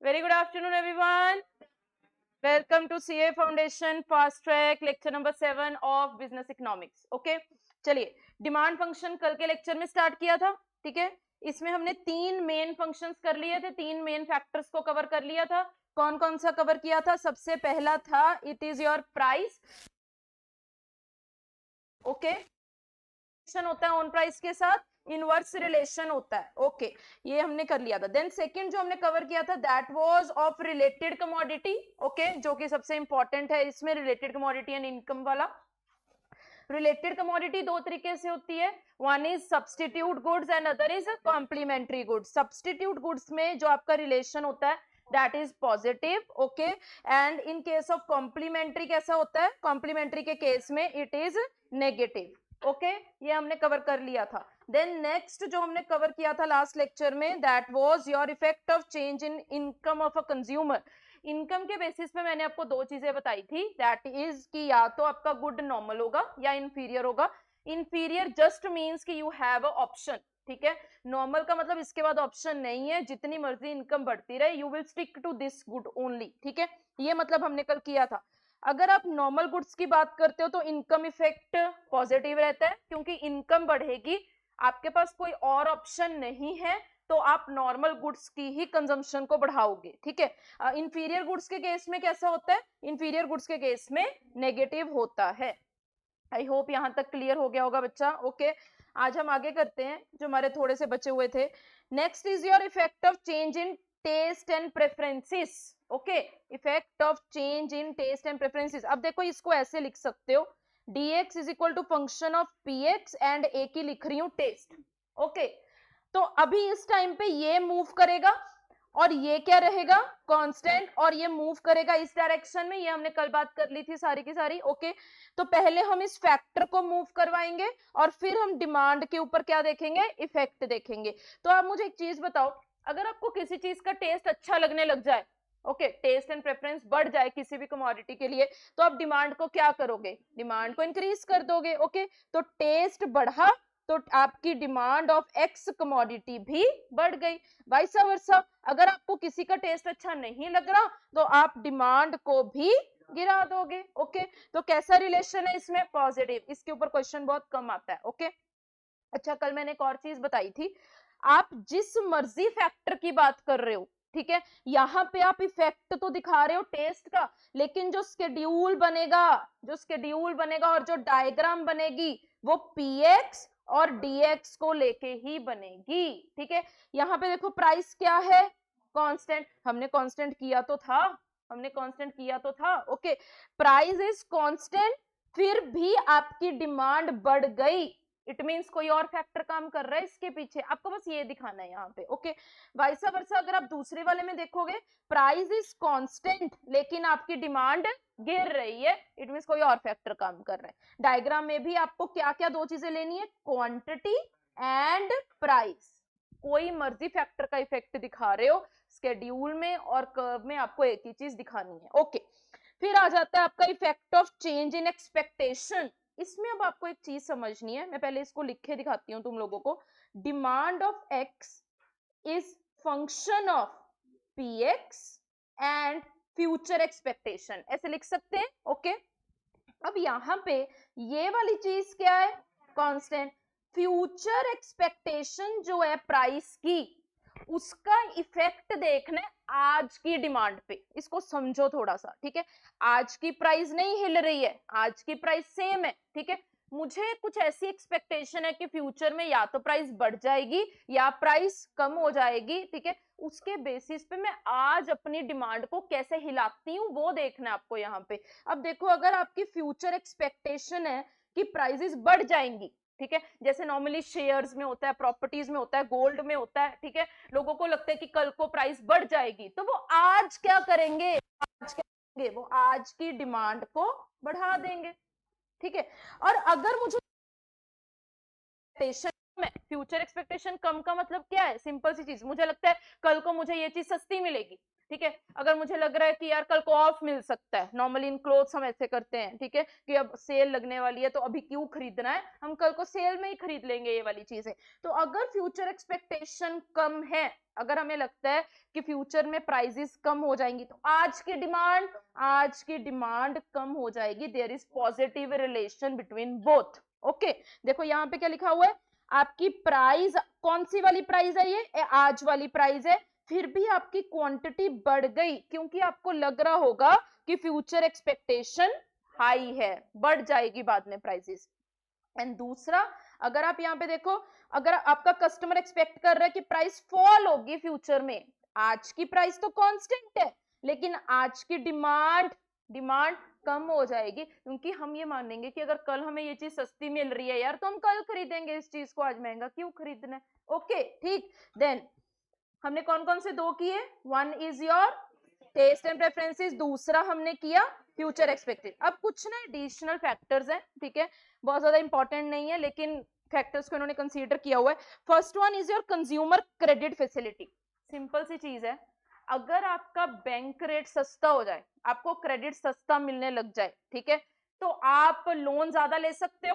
Very good afternoon, everyone. Welcome to CA Foundation Fast Track lecture number 7 of Business Economics. Okay, चलिए demand function कल के lecture में start किया था. ठीक है, इसमें हमने तीन मेन फंक्शंस कर लिए थे, तीन मेन फैक्टर्स को कवर कर लिया था. कौन कौन सा कवर किया था? सबसे पहला था it is your price. Okay, होता है ऑन प्राइस के साथ, इनवर्स रिलेशन होता है. ओके, ये हमने कर लिया था. देन सेकंड जो हमने कवर किया था that was of related commodity. Okay, जो कि सबसे इंपॉर्टेंट है इसमें, रिलेटेड कमोडिटी एंड इनकम वाला. रिलेटेड कमोडिटी दो तरीके से होती है, one is substitute goods and other is complementary goods. Substitute goods में जो आपका रिलेशन होता है that is positive. Okay, and in case of complementary कैसा होता है? कॉम्प्लीमेंट्री के केस में इट इज नेगेटिव. ओके, ये हमने कवर कर लिया था. देन नेक्स्ट जो हमने कवर किया था लास्ट लेक्चर में that was your effect of change in income of a consumer. Income के बेसिस पे मैंने आपको दो चीजें बताई थी, दैट इज कि या तो आपका गुड नॉर्मल होगा या इंफीरियर होगा. इंफीरियर जस्ट मींस कि यू हैव अ ऑप्शन. ठीक है, नॉर्मल का मतलब इसके बाद ऑप्शन नहीं है, जितनी मर्जी इनकम बढ़ती रहे you will stick to this good only. ठीक है, ये मतलब हमने कल किया था. अगर आप नॉर्मल गुड्स की बात करते हो तो इनकम इफेक्ट पॉजिटिव रहता है, क्योंकि इनकम बढ़ेगी, आपके पास कोई और ऑप्शन नहीं है, तो आप नॉर्मल गुड्स की ही कंजम्पशन को बढ़ाओगे. ठीक है, इंफीरियर गुड्स के केस में कैसा होता है? इंफीरियर गुड्स के केस में नेगेटिव होता है. आई होप यहां तक क्लियर हो गया होगा बच्चा. ओके, आज हम आगे करते हैं जो हमारे थोड़े से बचे हुए थे. Next is your effect of change in taste and preferences. Okay, effect of change in taste and preferences. अब देखो इसको ऐसे लिख सकते हो, dx is equal to function of px and a की लिख रही हूं टेस्ट. ओके, तो अभी इस टाइम पे ये मूव करेगा और ये क्या रहेगा? कांस्टेंट. और ये मूव करेगा इस डायरेक्शन में, ये हमने कल बात कर ली थी सारी की सारी. ओके, तो पहले हम इस फैक्टर को मूव करवाएंगे और फिर हम डिमांड के ऊपर क्या देखेंगे? इफेक्ट देखेंगे. तो आप मुझे एक चीज बताओ, अगर आपको किसी चीज का टेस्ट अच्छा लगने लग जाए, ओके, टेस्ट एंड प्रेफरेंस बढ़ जाए किसी भी कमोडिटी के लिए, तो आप डिमांड को क्या करोगे? डिमांड को इंक्रीज कर दोगे. ओके, तो टेस्ट बढ़ा तो आपकी डिमांड ऑफ एक्स कमोडिटी भी बढ़ गई. वाइस वर्सा, अगर आपको किसी का टेस्ट अच्छा नहीं लग रहा तो आप डिमांड को भी गिरा दोगे. ओके, तो कैसा रिलेशन है इसमें? पॉजिटिव. इसके ऊपर क्वेश्चन बहुत कम आता है. ओके, अच्छा, कल मैंने एक और चीज बताई थी, आप जिस मर्जी फैक्टर की बात कर रहे हो, ठीक है, यहाँ पे आप इफेक्ट तो दिखा रहे हो टेस्ट का, लेकिन जो स्केड्यूल बनेगा, और जो डायग्राम बनेगी वो px और dx को लेके ही बनेगी. ठीक है, यहाँ पे देखो प्राइस क्या है? कांस्टेंट. हमने कांस्टेंट किया तो था. ओके, प्राइस इज कांस्टेंट, फिर भी आपकी डिमांड बढ़ गई. इट मींस कोई और फैक्टर काम कर रहा है इसके पीछे, आपको बस ये दिखाना है यहाँ पे. ओके, वाइस वर्सा अगर आप दूसरे वाले में देखोगे, प्राइस इज कांस्टेंट लेकिन आपकी डिमांड गिर रही है, इट मींस कोई और फैक्टर काम कर रहा है. डायग्राम में भी आपको क्या क्या दो चीजें लेनी है? Quantity and price. कोई मर्जी फैक्टर का इफेक्ट दिखा रहे हो, स्केड्यूल में और कर्व में आपको एक ही चीज दिखानी है. ओके, फिर आ जाता है आपका effect of change in expectation. इसमें अब आपको एक चीज समझनी है, मैं पहले इसको लिख के दिखाती हूँ तुम लोगों को. Demand of x is function of px and future expectation, ऐसे लिख सकते हैं. ओके, अब यहां पे ये वाली चीज क्या है? कांस्टेंट. फ्यूचर एक्सपेक्टेशन जो है प्राइस की, उसका इफेक्ट देखना है आज की डिमांड पे. इसको समझो थोड़ा सा. ठीक है, आज की प्राइस नहीं हिल रही है, आज की प्राइस सेम है. ठीक है, मुझे कुछ ऐसी एक्सपेक्टेशन है कि फ्यूचर में या तो प्राइस बढ़ जाएगी या प्राइस कम हो जाएगी. ठीक है, उसके बेसिस पे मैं आज अपनी डिमांड को कैसे हिलाती हूँ वो देखना है आपको यहाँ पे. अब देखो, अगर आपकी फ्यूचर एक्सपेक्टेशन है कि प्राइसेस बढ़ जाएंगी, ठीक है, जैसे नॉर्मली शेयर्स में होता है, प्रॉपर्टीज में होता है, गोल्ड में होता है, ठीक है, लोगों को लगता है कि कल को प्राइस बढ़ जाएगी, तो वो आज क्या करेंगे? वो आज की डिमांड को बढ़ा देंगे. ठीक है, और अगर मुझे फ्यूचर एक्सपेक्टेशन कम का मतलब क्या है? सिंपल सी चीज, मुझे लगता है कल को मुझे ये चीज सस्ती मिलेगी. ठीक है, अगर मुझे लग रहा है कि यार कल को ऑफ मिल सकता है, नॉर्मली इन क्लोथ्स हम ऐसे करते हैं, ठीक है, कि अब सेल लगने वाली है तो अभी क्यों खरीदना है, हम कल को सेल में ही खरीद लेंगे ये वाली चीजें। तो अगर फ्यूचर एक्सपेक्टेशन कम है, अगर हमें लगता है कि फ्यूचर में प्राइसेस कम हो जाएंगी, तो आज की डिमांड कम हो जाएगी। There is positive relation between both. Okay, देखो यहाँ पे क्या लिखा हुआ है, आपकी प्राइस, कौन सी वाली प्राइस है, ये आज वाली प्राइस है, फिर भी आपकी क्वांटिटी बढ़ गई क्योंकि आपको लग रहा होगा कि फ्यूचर एक्सपेक्टेशन हाई है, बढ़ जाएगी बाद में प्राइसेस। एंड दूसरा, अगर आप यहाँ पे देखो, अगर आपका कस्टमर एक्सपेक्ट कर रहा है कि प्राइस फॉल होगी फ्यूचर में, आज की प्राइस तो कांस्टेंट है लेकिन आज की डिमांड कम हो जाएगी, क्योंकि हम ये मानेंगे कि अगर कल हमें ये चीज सस्ती मिल रही है यार, तो हम कल खरीदेंगे इस चीज को, आज महंगा क्यों खरीदना है। ओके ठीक, देन हमने कौन कौन से दो किए, one is your taste and preferences, दूसरा हमने किया फ्यूचर एक्सपेक्टेड। अब कुछ ना एडिशनल फैक्टर्स हैं, ठीक है, बहुत ज्यादा इंपॉर्टेंट नहीं है लेकिन फैक्टर्स को इन्होंने कंसीडर किया हुआ है। First one is your consumer credit facility. Simple सी चीज है, अगर आपका बैंक रेट सस्ता हो जाए, आपको क्रेडिट सस्ता मिलने लग जाए, ठीक है, तो आप लोन ज्यादा ले सकते हो,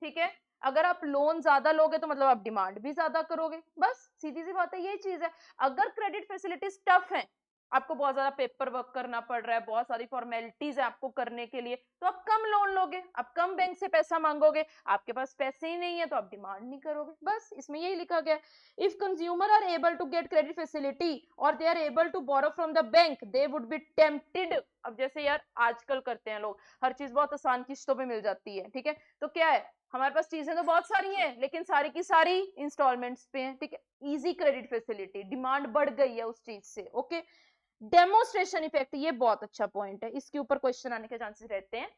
ठीक है, अगर आप लोन ज्यादा लोगे तो मतलब आप डिमांड भी ज्यादा करोगे, बस सीधी सी बात है, यही चीज है। अगर क्रेडिट फैसिलिटीज टफ है, आपको बहुत ज्यादा पेपर वर्क करना पड़ रहा है, बहुत सारी फॉर्मेलिटीज है आपको करने के लिए, तो आप कम लोन लोगे, आप कम बैंक से पैसा मांगोगे, आपके पास पैसे ही नहीं है तो आप डिमांड नहीं करोगे, बस इसमें यही लिखा गया। If consumer are able to get credit facility और they are able to borrow from the bank, they would be tempted. अब जैसे यार आजकल करते हैं लोग, हर चीज बहुत आसान किस्तों पे मिल जाती है, ठीक है, तो क्या है, हमारे पास चीजें तो बहुत सारी हैं लेकिन सारी की सारी इंस्टॉलमेंट्स पे हैं, ठीक है, इजी क्रेडिट फैसिलिटी, डिमांड बढ़ गई है उस चीज से। ओके, डेमोस्ट्रेशन इफेक्ट, ये बहुत अच्छा पॉइंट है, इसके ऊपर क्वेश्चन आने के चांसेस रहते हैं।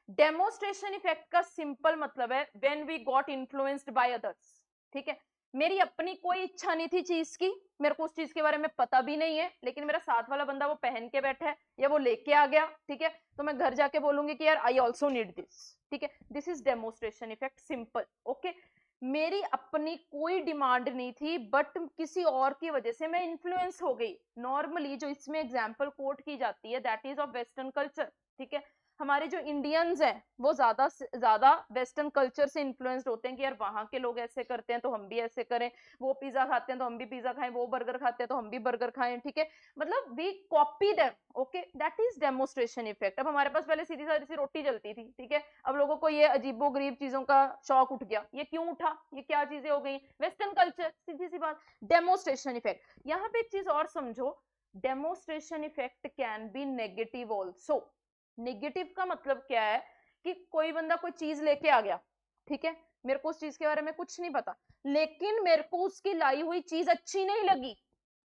डेमोस्ट्रेशन इफेक्ट का सिंपल मतलब है when we got influenced by others, ठीक है, मेरी अपनी कोई इच्छा नहीं थी चीज की, मेरे को उस चीज के बारे में पता भी नहीं है, लेकिन मेरा साथ वाला बंदा वो पहन के बैठा है या वो लेके आ गया, ठीक है, तो मैं घर जाके बोलूंगी कि यार आई ऑल्सो नीड दिस, ठीक है, this is demonstration effect, simple. Okay, मेरी अपनी कोई डिमांड नहीं थी बट किसी और की वजह से मैं इन्फ्लुएंस हो गई। नॉर्मली जो इसमें एग्जांपल कोट की जाती है that is of western culture, ठीक है, हमारे जो इंडियंस हैं वो ज्यादा से ज्यादा वेस्टर्न कल्चर से इन्फ्लुएंस्ड होते हैं कि यार वहां के लोग ऐसे करते हैं तो हम भी ऐसे करें, वो पिज्जा खाते हैं तो हम भी पिज्जा खाएं, वो बर्गर खाते हैं तो हम भी बर्गर खाएं, ठीक है, मतलब we copy them. Okay, that is demonstration effect. अब हमारे पास पहले सीधी सादी सी रोटी चलती थी, ठीक है, अब लोगों को ये अजीबोगरीब चीजों का शौक उठ गया, ये क्यों उठा, ये क्या चीजें हो गई, वेस्टर्न कल्चर, सीधी सी बात, डेमोस्ट्रेशन इफेक्ट। यहाँ पे एक चीज और समझो, demonstration effect can be negative also. Negative का मतलब क्या है कि कोई बंदा कोई चीज लेके आ गया, ठीक है, मेरे को उस चीज के बारे में कुछ नहीं पता, लेकिन मेरे को उसकी लाई हुई चीज अच्छी नहीं लगी,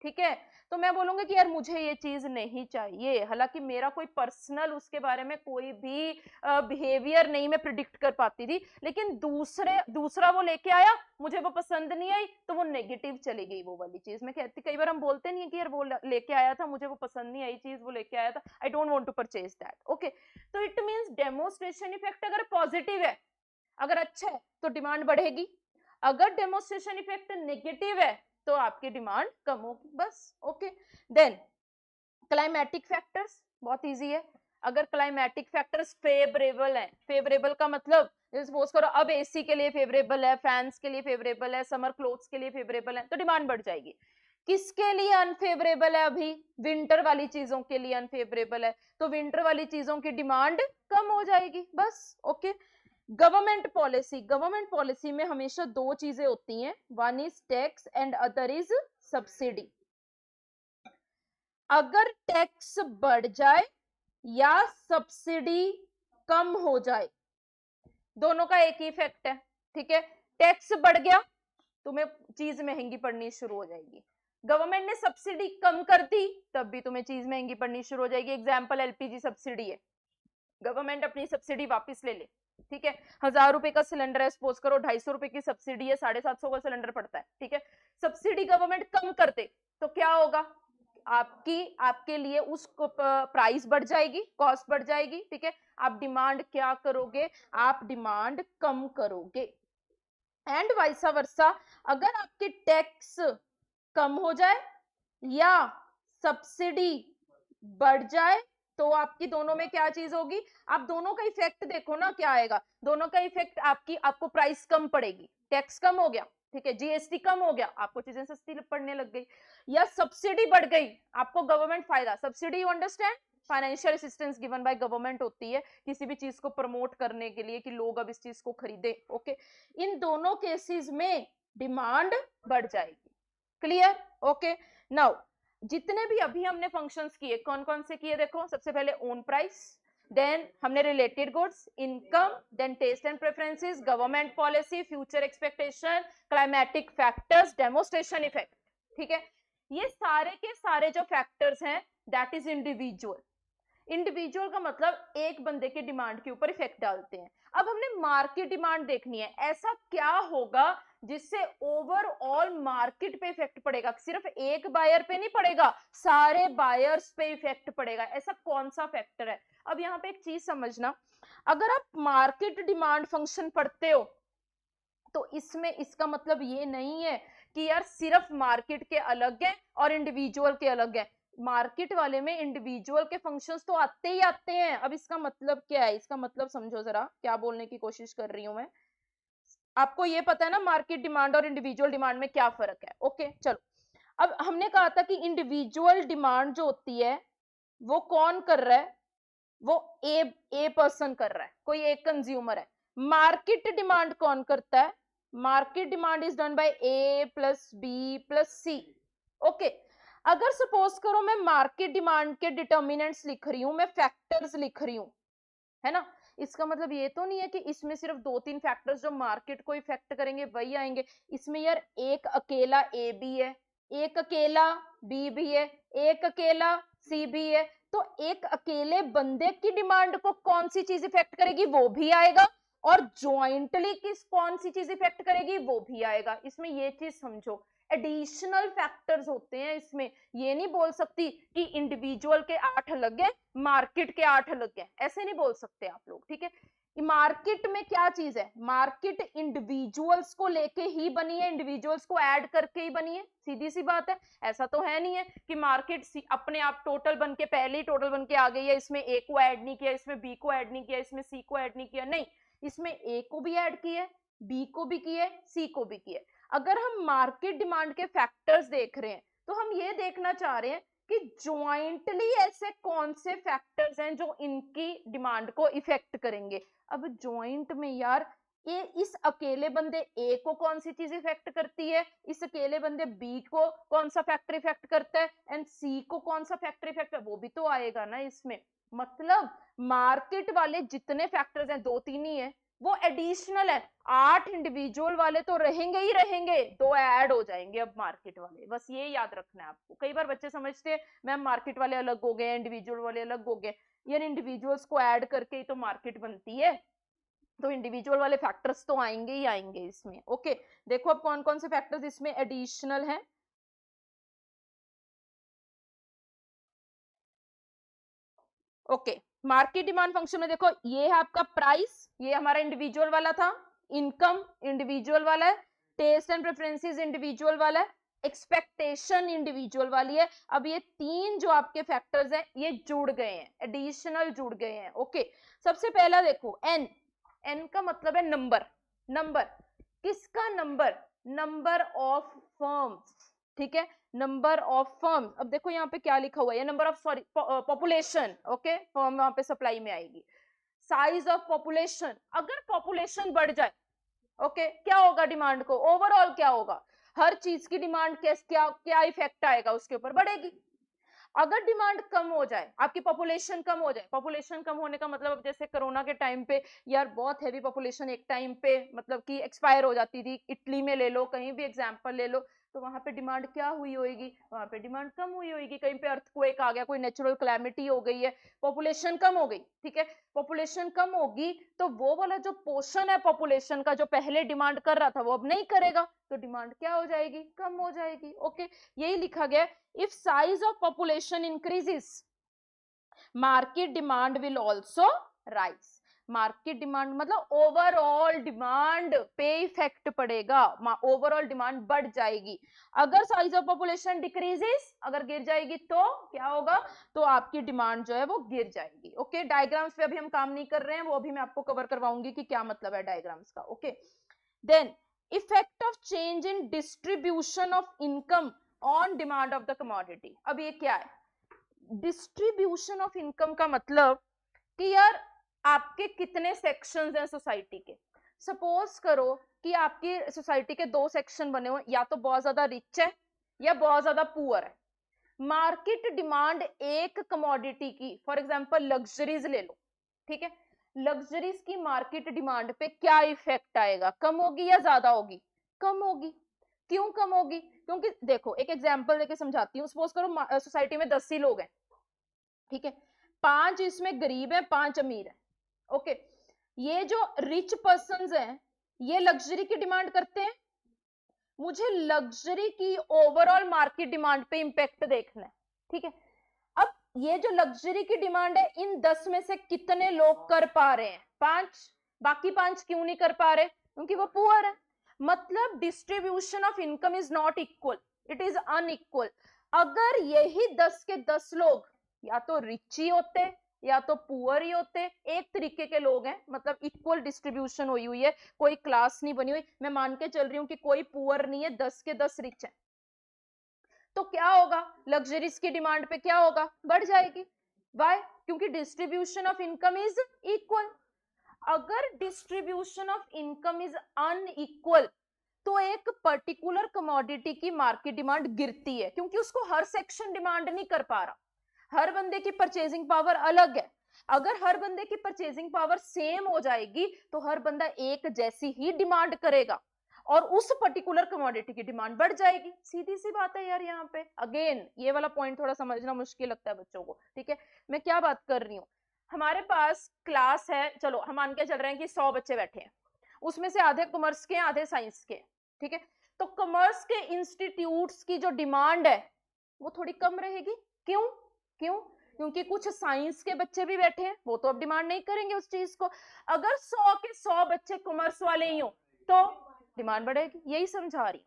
ठीक है, तो मैं बोलूंगी कि यार मुझे ये चीज नहीं चाहिए, हालांकि मेरा कोई पर्सनल उसके बारे में कोई भी बिहेवियर नहीं मैं प्रिडिक्ट कर पाती थी, लेकिन दूसरा वो लेके आया, मुझे वो पसंद नहीं आई तो वो नेगेटिव चली गई वो वाली चीज। मैं कहती, कई बार हम बोलते नहीं है कि यार वो लेके आया था, मुझे वो पसंद नहीं आई चीज, वो लेके आया था, I don't want to purchase that. Okay, तो इट मींस डेमोस्ट्रेशन इफेक्ट अगर पॉजिटिव है, अगर अच्छा है तो डिमांड बढ़ेगी, अगर डेमोस्ट्रेशन इफेक्ट नेगेटिव है तो आपकी डिमांड कम होगी, बस। ओके, देन क्लाइमेटिक फैक्टर्स, बहुत इजी है, अगर क्लाइमेटिक फैक्टर्स फेवरेबल है, फेवरेबल का मतलब सपोज करो अब एसी के लिए फेवरेबल है, फैंस के लिए फेवरेबल है, समर क्लोथ्स के लिए फेवरेबल है, तो डिमांड बढ़ जाएगी। किसके लिए अनफेवरेबल है, अभी विंटर वाली चीजों के लिए अनफेवरेबल है, तो विंटर वाली चीजों की डिमांड कम हो जाएगी, बस। ओके, गवर्नमेंट पॉलिसी में हमेशा दो चीजें होती हैं, one is tax and other is subsidy. अगर टैक्स बढ़ जाए या सब्सिडी कम हो जाए, दोनों का एक ही इफेक्ट है, ठीक है, टैक्स बढ़ गया तुम्हें चीज महंगी पड़नी शुरू हो जाएगी, गवर्नमेंट ने सब्सिडी कम कर दी तब भी तुम्हें चीज महंगी पड़नी शुरू हो जाएगी। एग्जांपल एलपीजी सब्सिडी है, गवर्नमेंट अपनी सब्सिडी वापस ले ले, ठीक है, 1000 रुपए का सिलेंडर है, सपोज करो 250 रुपए की सब्सिडी है, 750 का सिलेंडर पड़ता है, ठीक है, सब्सिडी गवर्नमेंट कम कर दे तो क्या होगा, आपके लिए उस प्राइस बढ़ जाएगी, कॉस्ट बढ़ जाएगी, ठीक है, आप डिमांड क्या करोगे, आप डिमांड कम करोगे। एंड वाइसा वर्सा, अगर आपकी टैक्स कम हो जाए या सब्सिडी बढ़ जाए तो आपकी दोनों में क्या चीज होगी, आप दोनों का इफेक्ट देखो ना क्या आएगा, दोनों का इफेक्ट आपको प्राइस कम पड़ेगी, टैक्स कम हो गया, ठीक है, जीएसटी कम हो गया, आपको चीजें सस्ती पड़ने लग गई, या सब्सिडी बढ़ गई, आपको गवर्नमेंट फायदा, subsidy you understand, financial assistance given by government होती है किसी भी चीज को प्रमोट करने के लिए कि लोग अब इस चीज को खरीदे, ओके, इन दोनों केसेस में डिमांड बढ़ जाएगी, क्लियर, ओके। नाउ जितने भी अभी हमने फंक्शंस किए कौन कौन से किए देखो, सबसे पहले ओन प्राइस, देन हमने related goods, income, then taste and preferences, government policy, future expectation, climatic factors, demonstration effect, ठीक है, ये सारे के सारे जो फैक्टर्स हैं दैट इज इंडिविजुअल, इंडिविजुअल का मतलब एक बंदे के डिमांड के ऊपर इफेक्ट डालते हैं। अब हमने मार्केट डिमांड देखनी है, ऐसा क्या होगा जिससे ओवरऑल मार्केट पे इफेक्ट पड़ेगा, सिर्फ एक बायर पे नहीं पड़ेगा, सारे बायर्स पे इफेक्ट पड़ेगा, ऐसा कौन सा फैक्टर है। अब यहाँ पे एक चीज समझना, अगर आप मार्केट डिमांड फंक्शन पढ़ते हो तो इसमें इसका मतलब ये नहीं है कि यार सिर्फ मार्केट के अलग है और इंडिविजुअल के अलग है, मार्केट वाले में इंडिविजुअल के फंक्शंस तो आते ही आते हैं। अब इसका मतलब क्या है, इसका मतलब समझो जरा क्या बोलने की कोशिश कर रही हूं मैं, आपको ये पता है ना मार्केट डिमांड और इंडिविजुअल डिमांड में क्या फर्क है, ओके चलो। अब हमने कहा था कि इंडिविजुअल डिमांड जो होती है वो कौन कर रहा है, वो ए पर्सन कर रहा है, कोई एक कंज्यूमर है। मार्केट डिमांड कौन करता है, market demand is done by A plus B plus C, okay. अगर सपोज करो मैं मार्केट डिमांड के डिटर्मिनेंट्स लिख रही हूं, मैं फैक्टर्स लिख रही हूं, है ना, इसका मतलब ये तो नहीं है कि इसमें सिर्फ 2-3 फैक्टर्स जो मार्केट को इफेक्ट करेंगे वही आएंगे, इसमें यार एक अकेला ए भी है, एक अकेला बी भी है, एक अकेला सी भी है, तो एक अकेले बंदे की डिमांड को कौन सी चीज इफेक्ट करेगी वो भी आएगा, और ज्वाइंटली किस कौन सी चीज इफेक्ट करेगी वो भी आएगा। इसमें ये चीज समझो, एडिशनल फैक्टर्स होते हैं इसमें, ये नहीं बोल सकती कि इंडिविजुअल के 8 अलग है मार्केट के 8 अलग है, ऐसे नहीं बोल सकते आप लोग, ठीक है। मार्केट में क्या चीज है, मार्केट इंडिविजुअल्स को लेके ही बनी है, इंडिविजुअल्स को ऐड करके ही बनी है, सीधी सी बात है। ऐसा तो है नहीं है कि मार्केट अपने आप टोटल बन के पहले ही टोटल बन के आ गई है, इसमें ए को ऐड नहीं किया, इसमें बी को ऐड नहीं किया, इसमें सी को ऐड नहीं किया, नहीं, इसमें ए को भी ऐड किया है, बी को भी किया है, सी को भी किया है। अगर हम मार्केट डिमांड के फैक्टर्स देख रहे हैं तो हम ये देखना चाह रहे हैं कि ज्वाइंटली ऐसे कौन से फैक्टर्स हैं जो इनकी डिमांड को इफेक्ट करेंगे। अब ज्वाइंट में यार ये इस अकेले बंदे ए को कौन सी चीज इफेक्ट करती है, इस अकेले बंदे बी को कौन सा फैक्टर इफेक्ट करता है, एंड सी को कौन सा फैक्टर इफेक्ट है, वो भी तो आएगा ना इसमें। मतलब मार्केट वाले जितने फैक्टर्स हैं 2-3 ही है, वो एडिशनल है, 8 इंडिविजुअल वाले तो रहेंगे ही रहेंगे, 2 ऐड हो जाएंगे अब मार्केट वाले, बस ये याद रखना है आपको। कई बार बच्चे समझते हैं मैम मार्केट वाले अलग हो गए, इंडिविजुअल वाले अलग हो गए, यार इंडिविजुअल्स को ऐड करके ही तो मार्केट बनती है, तो इंडिविजुअल वाले फैक्टर्स तो आएंगे ही आएंगे इसमें, ओके। देखो अब कौन कौन से फैक्टर्स इसमें एडिशनल हैं, ओके। मार्केट डिमांड फंक्शन में देखो ये है आपका प्राइस, ये हमारा इंडिविजुअल वाला था, इनकम इंडिविजुअल वाला है, टेस्ट एंड प्रेफरेंसेस इंडिविजुअल वाला है, एक्सपेक्टेशन इंडिविजुअल वाली है। अब ये 3 जो आपके फैक्टर्स हैं ये जुड़ गए हैं, एडिशनल जुड़ गए हैं, ओके। सबसे पहला देखो एन, एन का मतलब है नंबर, नंबर किसका नंबर, नंबर ऑफ फर्म्स, ठीक है, नंबर ऑफ फर्म। अब देखो यहाँ पे क्या लिखा हुआ है, number of sorry population, okay, firm वहां पे सप्लाई में आएगी। साइज ऑफ पॉपुलेशन, अगर पॉपुलेशन बढ़ जाए, ओके, क्या होगा डिमांड को, ओवरऑल क्या होगा, हर चीज की डिमांड क्या क्या इफेक्ट आएगा उसके ऊपर, बढ़ेगी। अगर डिमांड कम हो जाए, आपकी पॉपुलेशन कम हो जाए, पॉपुलेशन कम होने का मतलब जैसे कोरोना के टाइम पे यार बहुत हैवी पॉपुलेशन एक टाइम पे मतलब कि एक्सपायर हो जाती थी, इटली में ले लो, कहीं भी एग्जांपल ले लो, तो वहां पे डिमांड क्या हुई होगी, वहां पे डिमांड कम हुई होगी, कहीं पे अर्थक्वेक आ गया, कोई नेचुरल क्लैमिटी हो गई है, पॉपुलेशन कम हो गई, ठीक है, पॉपुलेशन कम होगी तो वो वाला जो पोर्शन है पॉपुलेशन का जो पहले डिमांड कर रहा था वो अब नहीं करेगा, तो डिमांड क्या हो जाएगी, कम हो जाएगी, ओके। यही लिखा गया, if size of population increases market demand will also rise, market demand मतलब ओवरऑल डिमांड पे इफेक्ट पड़ेगा, ओवरऑल डिमांड बढ़ जाएगी। अगर साइज ऑफ पॉपुलेशन डिक्रीजेस, अगर गिर जाएगी तो क्या होगा, तो आपकी डिमांड जो है वो गिर जाएगी। ओके, डायग्राम्स पे अभी हम काम नहीं कर रहे हैं, वो अभी मैं आपको कवर करवाऊंगी कि क्या मतलब है डायग्राम्स का। Okay, then effect of change in distribution of income on demand of the commodity. अब ये क्या है, डिस्ट्रीब्यूशन ऑफ इनकम का मतलब कि यार आपके कितने सेक्शंस हैं सोसाइटी के। सपोज करो कि आपकी सोसाइटी के दो सेक्शन बने हुए, या तो बहुत ज्यादा रिच है या बहुत ज्यादा पुअर है। मार्केट डिमांड एक कमोडिटी की, फॉर एग्जांपल लग्जरीज ले लो, ठीक है, लग्जरीज की मार्केट डिमांड पे क्या इफेक्ट आएगा, कम होगी या ज्यादा होगी, कम होगी। क्यों कम होगी, क्योंकि देखो एक एग्जांपल देके समझाती हूँ। सपोज करो सोसाइटी में 10 ही लोग हैं, ठीक है, 5 इसमें गरीब है, 5 अमीर है। ओके, ये जो रिच पर्संस हैं ये लग्जरी की डिमांड करते हैं, मुझे लग्जरी की ओवरऑल मार्केट डिमांड पे इंपैक्ट देखना है, ठीक है। अब ये जो लग्जरी की डिमांड है इन 10 में से कितने लोग कर पा रहे हैं, 5, बाकी 5 क्यों नहीं कर पा रहे, क्योंकि वो पुअर है। मतलब distribution of income is not equal, it is unequal. अगर यही 10 के 10 लोग या तो रिच ही होते या तो पुअर ही होते, एक तरीके के लोग हैं, मतलब इक्वल डिस्ट्रीब्यूशन हुई है, कोई क्लास नहीं बनी हुई, मैं मान के चल रही हूं कि कोई पुअर नहीं है, 10 के 10 रिच है, तो क्या होगा, लग्जरीज की डिमांड पे क्या होगा, बढ़ जाएगी। वाई, क्योंकि distribution of income is equal. अगर distribution of income is unequal तो एक पर्टिकुलर कमोडिटी की मार्केट डिमांड गिरती है, क्योंकि उसको हर सेक्शन डिमांड नहीं कर पा रहा, हर बंदे की परचेजिंग पावर अलग है। अगर हर बंदे की परचेजिंग पावर सेम हो जाएगी तो हर बंदा एक जैसी ही डिमांड करेगा और उस पर्टिकुलर कमोडिटी की डिमांड बढ़ जाएगी। सीधी सी बात है यार। यहाँ पे अगेन ये वाला पॉइंट थोड़ा समझना मुश्किल लगता है बच्चों को, ठीक है। मैं क्या बात कर रही हूँ, हमारे पास क्लास है, चलो हम मान के चल रहे हैं कि 100 बच्चे बैठे हैं, उसमें से आधे कॉमर्स के आधे साइंस के, ठीक है। तो कॉमर्स के इंस्टीट्यूट्स की जो डिमांड है वो थोड़ी कम रहेगी। क्यों, क्यों, क्योंकि कुछ साइंस के बच्चे भी बैठे हैं, वो तो अब डिमांड नहीं करेंगे उस चीज को। अगर 100 के 100 बच्चे कॉमर्स वाले ही हो तो डिमांड बढ़ेगी, यही समझा रही।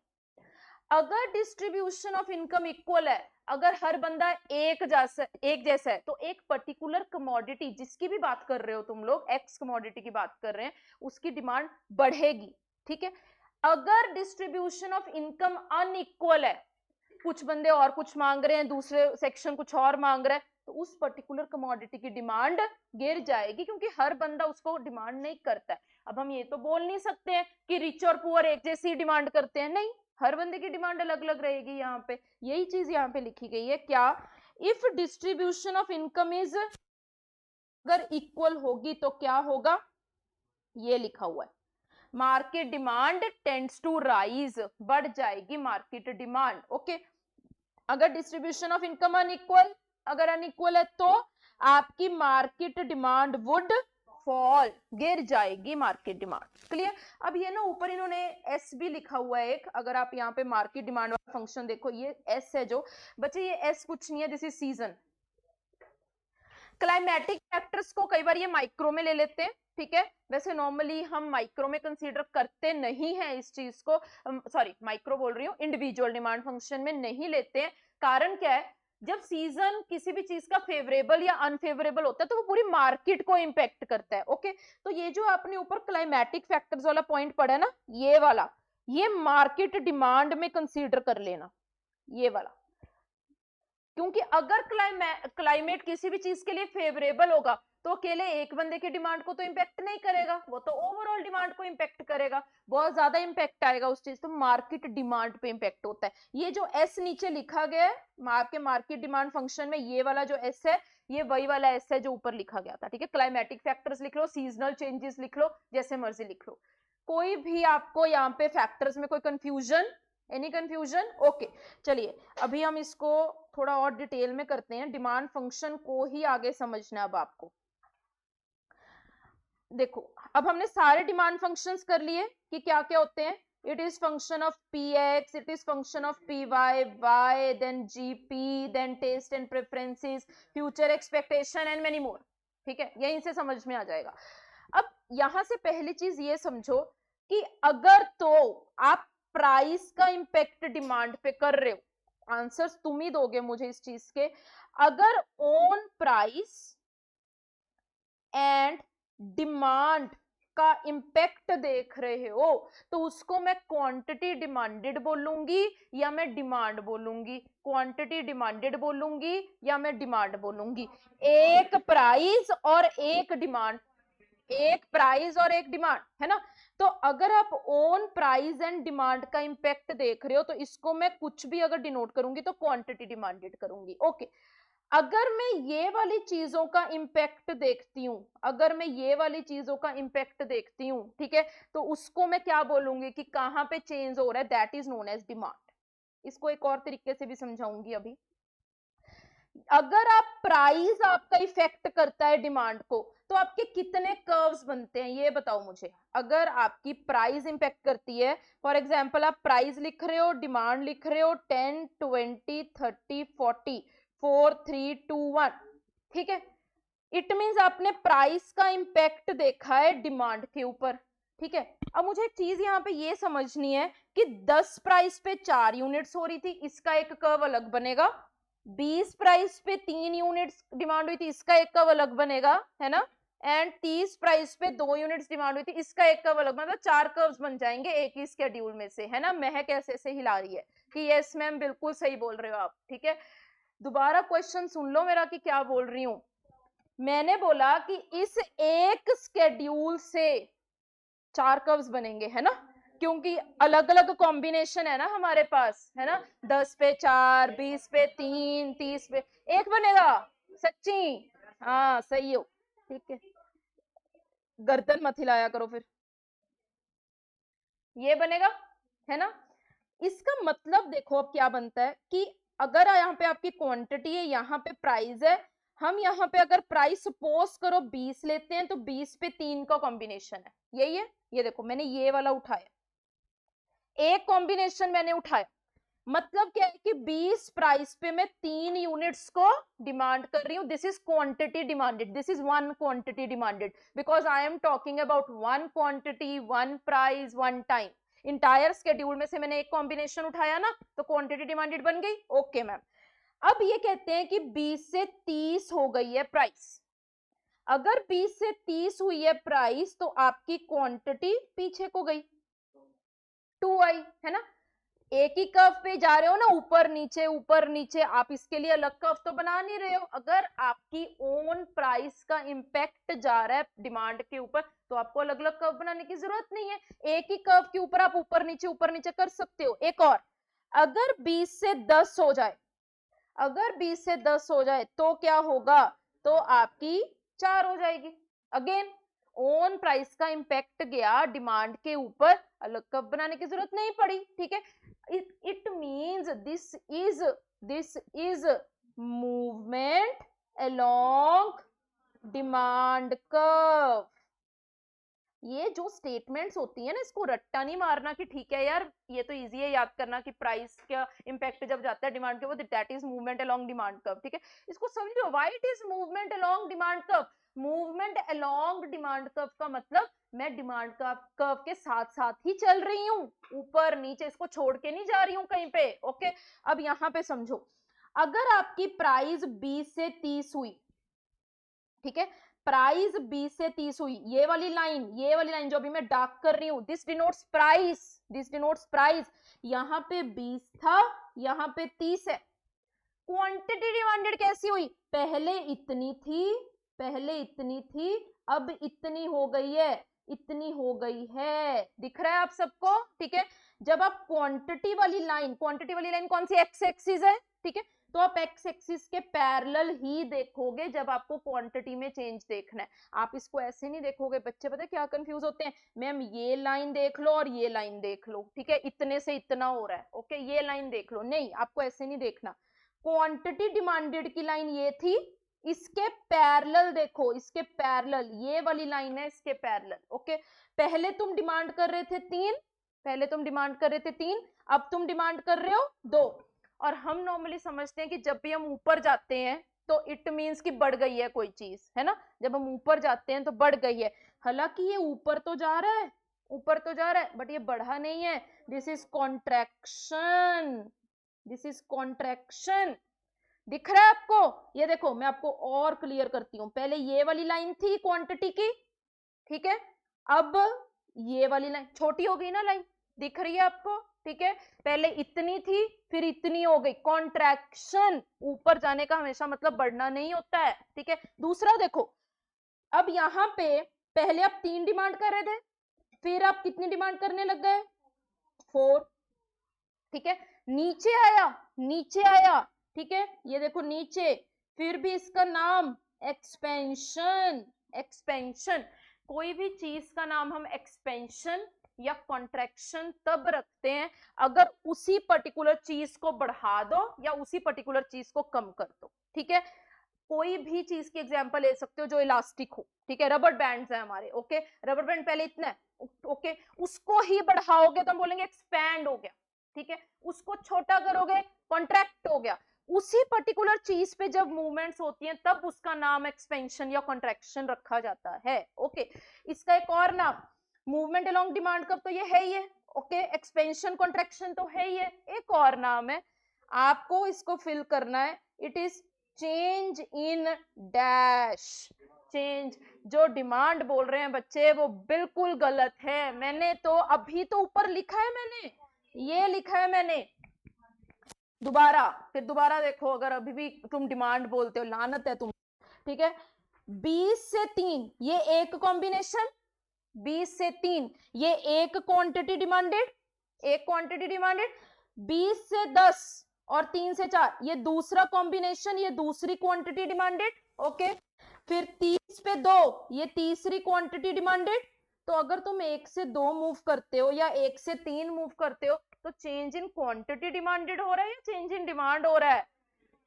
अगर डिस्ट्रीब्यूशन ऑफ इनकम इक्वल है, अगर हर बंदा एक जैसा है तो एक पर्टिकुलर कमोडिटी जिसकी भी बात कर रहे हो तुम लोग, एक्स कमोडिटी की बात कर रहे हैं, उसकी डिमांड बढ़ेगी, ठीक है। अगर डिस्ट्रीब्यूशन ऑफ इनकम अनइक्वल है, कुछ बंदे और कुछ मांग रहे हैं, दूसरे सेक्शन कुछ और मांग रहा है, तो उस पर्टिकुलर कमोडिटी की डिमांड गिर जाएगी, क्योंकि हर बंदा उसको डिमांड नहीं करता है। अब हम ये तो बोल नहीं सकते हैं कि रिच और पुअर एक जैसी डिमांड करते हैं, नहीं, हर बंदे की डिमांड अलग अलग रहेगी। यहाँ पे यही चीज यहाँ पे लिखी गई है, क्या, if distribution of income is, अगर इक्वल होगी तो क्या होगा, ये लिखा हुआ है, market demand tends to rise, बढ़ जाएगी मार्केट डिमांड। ओके, अगर डिस्ट्रीब्यूशन ऑफ इनकम अनइक्वल, अगर अनइक्वल है तो आपकी मार्केट डिमांड वुड फॉल, गिर जाएगी मार्केट डिमांड। क्लियर। अब ये ना ऊपर इन्होंने एस भी लिखा हुआ है एक, अगर आप यहाँ पे मार्केट डिमांड वाला फंक्शन देखो, ये एस है जो बच्चे, ये एस कुछ नहीं है, this is season. Climatic factors को कई बार ये माइक्रो में ले लेते हैं, ठीक है, वैसे नॉर्मली हम माइक्रो में कंसीडर करते नहीं है इस चीज को, सॉरी माइक्रो बोल रही हूँ, इंडिविजुअल डिमांड फंक्शन में नहीं लेते हैं। कारण क्या है, जब सीजन किसी भी चीज का फेवरेबल या अनफेवरेबल होता है तो वो पूरी मार्केट को इंपैक्ट करता है। ओके, तो ये जो आपने ऊपर क्लाइमेटिक फैक्टर्स वाला पॉइंट पढ़ा है ना, ये वाला, ये मार्केट डिमांड में कंसीडर कर लेना, ये वाला, क्योंकि अगर क्लाइमेट किसी भी चीज के लिए फेवरेबल होगा तो अकेले एक बंदे की डिमांड को तो इंपैक्ट नहीं करेगा, वो तो ओवरऑल डिमांड को इंपैक्ट करेगा, बहुत ज्यादा इंपैक्ट आएगा उस चीज, तो मार्केट डिमांड पे इंपैक्ट होता है। ये जो एस नीचे लिखा गया है आपके मार्केट डिमांड फंक्शन में, ये वाला जो एस है ये वही वाला एस है जो ऊपर लिखा गया था, ठीक है। क्लाइमेटिक फैक्टर्स लिख लो, सीजनल चेंजेस लिख लो, जैसे मर्जी लिख लो, कोई भी आपको यहाँ पे फैक्टर्स में कोई कंफ्यूजन, एनी कंफ्यूजन, ओके। चलिए अभी हम इसको थोड़ा और डिटेल में करते हैं, डिमांड फंक्शन को ही आगे समझना है अब आपको। देखो अब हमने सारे डिमांड फंक्शंस कर लिए कि क्या क्या होते हैं, it is function of px, it is function of py, y, then gp, then taste and preferences, future expectation and many more, ठीक है, यहीं से समझ में आ जाएगा। अब यहां से पहली चीज ये समझो कि अगर तो आप प्राइस का इंपैक्ट डिमांड पे कर रहे हो, आंसर्स तुम ही दोगे मुझे इस चीज के, अगर ऑन प्राइस एंड डिमांड का इंपैक्ट देख रहे हो तो उसको मैं क्वांटिटी डिमांडेड बोलूंगी या मैं डिमांड बोलूंगी, क्वांटिटी डिमांडेड बोलूंगी या मैं डिमांड बोलूंगी। एक प्राइस और एक डिमांड, एक प्राइस और एक डिमांड है ना। तो अगर आप ऑन प्राइस एंड डिमांड का इंपैक्ट देख रहे हो तो इसको मैं कुछ भी अगर डिनोट करूंगी तो क्वांटिटी डिमांडेड करूंगी। ओके, अगर मैं ये वाली चीजों का इंपैक्ट देखती हूं, अगर मैं ये वाली चीजों का इंपैक्ट देखती हूं, ठीक है, तो उसको मैं क्या बोलूंगी कि कहां पे चेंज हो रहा है, that is known as demand. इसको एक और तरीके से भी समझाऊंगी अभी। अगर आप प्राइस आपका इफेक्ट करता है डिमांड को तो आपके कितने कर्व्स बनते हैं ये बताओ मुझे। अगर आपकी प्राइस इंपैक्ट करती है, फॉर एग्जांपल आप प्राइस लिख रहे हो, डिमांड लिख रहे हो 10 20 30 40 4 3 2 1, ठीक है, इट मींस आपने प्राइस का इंपैक्ट देखा है डिमांड के ऊपर, ठीक है। अब मुझे एक चीज यहाँ पे ये समझनी है कि 10 प्राइस पे 4 यूनिट्स हो रही थी, इसका एक कर्व अलग बनेगा, 20 प्राइस पे 3 यूनिट्स डिमांड हुई थी, इसका एक कर्व अलग बनेगा, है ना, एंड 30 प्राइस पे 2 यूनिट्स डिमांड हुई थी, इसका एक कर्व अलग, मतलब 4 कर्व्स बन जाएंगे एक ही स्केड्यूल में से, है ना। महक ऐसे हिला रही है कि यस मैम बिल्कुल सही बोल रहे हो आप, ठीक है। दोबारा क्वेश्चन सुन लो मेरा कि क्या बोल रही हूं। मैंने बोला कि इस एक स्केड्यूल से 4 कर्व्स बनेंगे, है ना, क्योंकि अलग अलग कॉम्बिनेशन है ना हमारे पास, है ना, 10 पे 4, 20 पे 3, 30 पे एक बनेगा। सच्ची, हाँ सही हो, ठीक है, गर्दन मत हिलाया करो फिर, ये बनेगा, है ना। इसका मतलब देखो अब क्या बनता है कि अगर यहाँ पे आपकी क्वांटिटी है, यहाँ पे प्राइस है, हम यहाँ पे अगर प्राइस सपोज करो 20 लेते हैं तो 20 पे 3 का कॉम्बिनेशन है, यही है। ये देखो मैंने ये वाला उठाया, एक कॉम्बिनेशन मैंने उठाया, मतलब क्या है कि 20 प्राइस पे मैं 3 यूनिट्स को डिमांड कर रही हूं, this is quantity demanded, this is one quantity demanded, because I am talking about one quantity one price one time. Entire schedule में से मैंने एक कॉम्बिनेशन उठाया ना, तो क्वांटिटी डिमांडेड बन गई। ओके मैम, अब ये कहते हैं कि 20 से 30 हो गई है प्राइस, अगर 20 से 30 हुई है प्राइस तो आपकी क्वांटिटी पीछे को गई, 2 आई, है ना। एक ही कर्व पे जा रहे हो ना, ऊपर नीचे, आप इसके लिए अलग कर्व तो बना नहीं रहे हो। अगर आपकी ओन प्राइस का इंपैक्ट जा रहा है डिमांड के ऊपर तो आपको अलग अलग कर्व बनाने की जरूरत नहीं है, एक ही कर्व के ऊपर आप ऊपर नीचे कर सकते हो। एक और, अगर 20 से 10 हो जाए, अगर 20 से 10 हो जाए तो क्या होगा, तो आपकी 4 हो जाएगी। अगेन ओन प्राइस का इंपैक्ट गया डिमांड के ऊपर, अलग कर्व बनाने की जरूरत नहीं पड़ी, ठीक है। it means this is movement along demand curve। ये जो स्टेटमेंट्स होती है ना, इसको रट्टा नहीं मारना कि ठीक है यार ये तो इजी है याद करना कि प्राइस का इंपैक्ट जब जाता है डिमांड के ऊपर, that is movement along demand curve, ठीक है। इसको समझो, why it is movement along demand curve. Movement along demand curve का मतलब मैं डिमांड कर्व के साथ साथ ही चल रही हूँ, ऊपर नीचे, इसको छोड़ के नहीं जा रही हूँ कहीं पे। ओके, अब यहाँ पे समझो, अगर आपकी प्राइस 20 से 30 हुई, ठीक है, प्राइस 20 से 30 हुई, ये वाली लाइन जो अभी मैं डार्क कर रही हूं, दिस डिनोट्स प्राइस, यहाँ पे 20 था, यहाँ पे 30 है। क्वांटिटी डिमांडेड कैसी हुई, पहले इतनी थी, अब इतनी हो गई है, दिख रहा है आप सबको, ठीक है। जब आप क्वांटिटी वाली लाइन कौन सी, एक्स एक्सिस है, ठीक है, तो आप एक्स एक्सिस के पैरेलल ही देखोगे जब आपको क्वांटिटी में चेंज देखना है। आप इसको ऐसे नहीं देखोगे, बच्चे पता है क्या कंफ्यूज होते हैं, मैम ये लाइन देख लो और ये लाइन देख लो, ठीक है, इतने से इतना हो रहा है, ओके ये लाइन देख लो, नहीं आपको ऐसे नहीं देखना। क्वांटिटी डिमांडेड की लाइन ये थी, इसके पैरेलल देखो, इसके पैरेलल ये वाली लाइन है, इसके पैरेलल। ओके, पहले तुम डिमांड कर रहे थे 3, अब तुम डिमांड कर रहे हो 2। और हम नॉर्मली समझते हैं कि जब भी हम ऊपर जाते हैं तो इट मीन्स कि बढ़ गई है कोई चीज, है ना। जब हम ऊपर जाते हैं तो बढ़ गई है, हालांकि ये ऊपर तो जा रहा है, ऊपर तो जा रहा है, बट ये बढ़ा नहीं है। This is contraction, this is contraction. दिख रहा है आपको? ये देखो मैं आपको और क्लियर करती हूँ। पहले ये वाली लाइन थी क्वांटिटी की, ठीक है, अब ये वाली लाइन छोटी हो गई ना, लाइन दिख रही है आपको, ठीक है। पहले इतनी थी फिर इतनी हो गई, कॉन्ट्रैक्शन। ऊपर जाने का हमेशा मतलब बढ़ना नहीं होता है, ठीक है। दूसरा देखो, अब यहां पे पहले आप 3 डिमांड कर रहे थे, फिर आप कितनी डिमांड करने लग गए? 4, ठीक है। नीचे आया, नीचे आया, ठीक है, ये देखो नीचे, फिर भी इसका नाम एक्सपेंशन, एक्सपेंशन। कोई भी चीज का नाम हम एक्सपेंशन या कॉन्ट्रैक्शन तब रखते हैं अगर उसी पर्टिकुलर चीज को बढ़ा दो या उसी पर्टिकुलर चीज को कम कर दो, ठीक है। कोई भी चीज की एग्जांपल ले सकते हो जो इलास्टिक हो, ठीक है। रबर बैंड्स है हमारे, ओके, रबर बैंड पहले इतना है, ओके, उसको ही बढ़ाओगे तो हम बोलेंगे एक्सपैंड हो गया, ठीक है। उसको छोटा करोगे कॉन्ट्रैक्ट हो गया। उसी पर्टिकुलर चीज पे जब मूवमेंट्स होती हैं तब उसका नाम एक्सपेंशन या कॉन्ट्रैक्शन रखा जाता है, ओके। इसका एक और नाम मूवमेंट अलोंग डिमांड कर्व तो ये है ही है, ओके, एक्सपेंशन कॉन्ट्रैक्शन तो है ही है। एक और नाम है, आपको इसको फिल करना है, it is change in dash. Change, जो डिमांड बोल रहे हैं बच्चे वो बिल्कुल गलत है। मैंने तो अभी तो ऊपर लिखा है, मैंने ये लिखा है मैंने, दोबारा फिर दोबारा देखो, अगर अभी भी तुम डिमांड बोलते हो, लानत है तुम, ठीक है। 20 से 3 ये एक कॉम्बिनेशन, 20 से 3 ये एक क्वांटिटी डिमांडेड, एक क्वांटिटी डिमांडेड। 20 से 10 और 3 से 4 ये दूसरा कॉम्बिनेशन, ये दूसरी क्वांटिटी डिमांडेड, ओके। फिर 30 पे 2 ये तीसरी क्वांटिटी डिमांडेड। तो अगर तुम 1 से 2 मूव करते हो या 1 से 3 मूव करते हो तो चेंज इन क्वांटिटी डिमांडेड हो रहा है या चेंज इन डिमांड हो रहा है?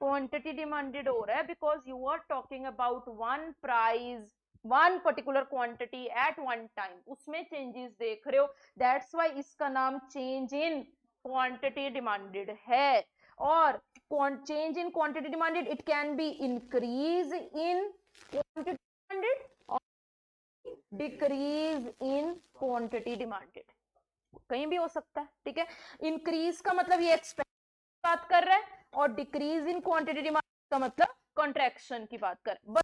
क्वांटिटी डिमांडेड हो रहा है, because you are talking about one price, one particular quantity at one time, उसमें चेंजेस देख रहे हो, दैट्स वाई इसका नाम चेंज इन क्वांटिटी डिमांडेड है। और change in quantity demanded it can be increase in quantity demanded और decrease in quantity demanded, कहीं भी हो सकता है, ठीक है। इंक्रीज का मतलब ये एक्सपेंशन की बात कर रहा है और डिक्रीज इन क्वांटिटी डिमांड का मतलब कॉन्ट्रैक्शन की बात कर रहे हैं। बस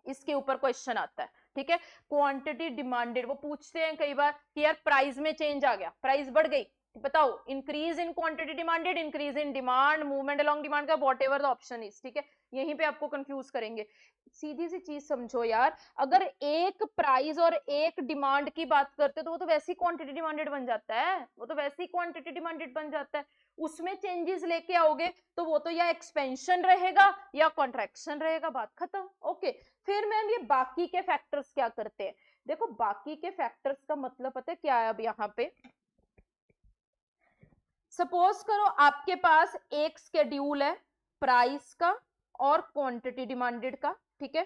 इसके ऊपर क्वेश्चन आता है, ठीक है। क्वांटिटी डिमांडेड वो पूछते हैं कई बार कि यार प्राइस में चेंज आ गया, प्राइस बढ़ गई, बताओ increase in quantity demanded, increase in demand, movement along demand का whatever the option is, ठीक है। यहीं पे आपको कंफ्यूज करेंगे। सीधी सी चीज समझो यार, अगर एक प्राइस और एक डिमांड की बात करते तो वो तो वैसी क्वांटिटी डिमांडेड बन जाता है, वो तो वैसी क्वांटिटी डिमांडेड बन जाता है। उसमें चेंजेस लेके आओगे तो वो तो या एक्सपेंशन रहेगा या कॉन्ट्रैक्शन रहेगा, बात खत्म, ओके। फिर मैम ये बाकी के फैक्टर्स क्या करते हैं? देखो बाकी के फैक्टर्स का मतलब पता है क्या है? अब यहाँ पे सपोज करो आपके पास एक स्केड्यूल है प्राइस का और क्वांटिटी डिमांडेड का, ठीक है।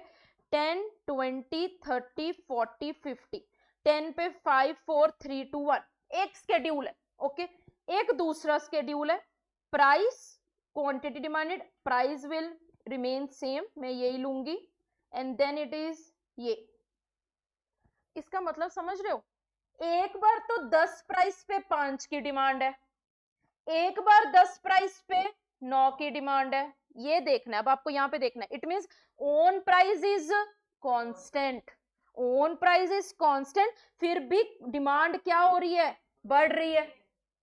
10, 20, 30, 40, 50, 10 पे 5, 4, 3, 2, 1 एक स्केड्यूल है, ओके। एक दूसरा स्केड्यूल है price quantity demanded, price will remain same, मैं यही लूंगी, एंड देन इट इज ये। इसका मतलब समझ रहे हो? एक बार तो 10 प्राइस पे 5 की डिमांड है, एक बार 10 प्राइस पे 9 की डिमांड है, ये देखना है। अब आपको यहाँ पे देखना है, it means own price is constant, own price is constant, फिर भी डिमांड क्या हो रही है? बढ़ रही है।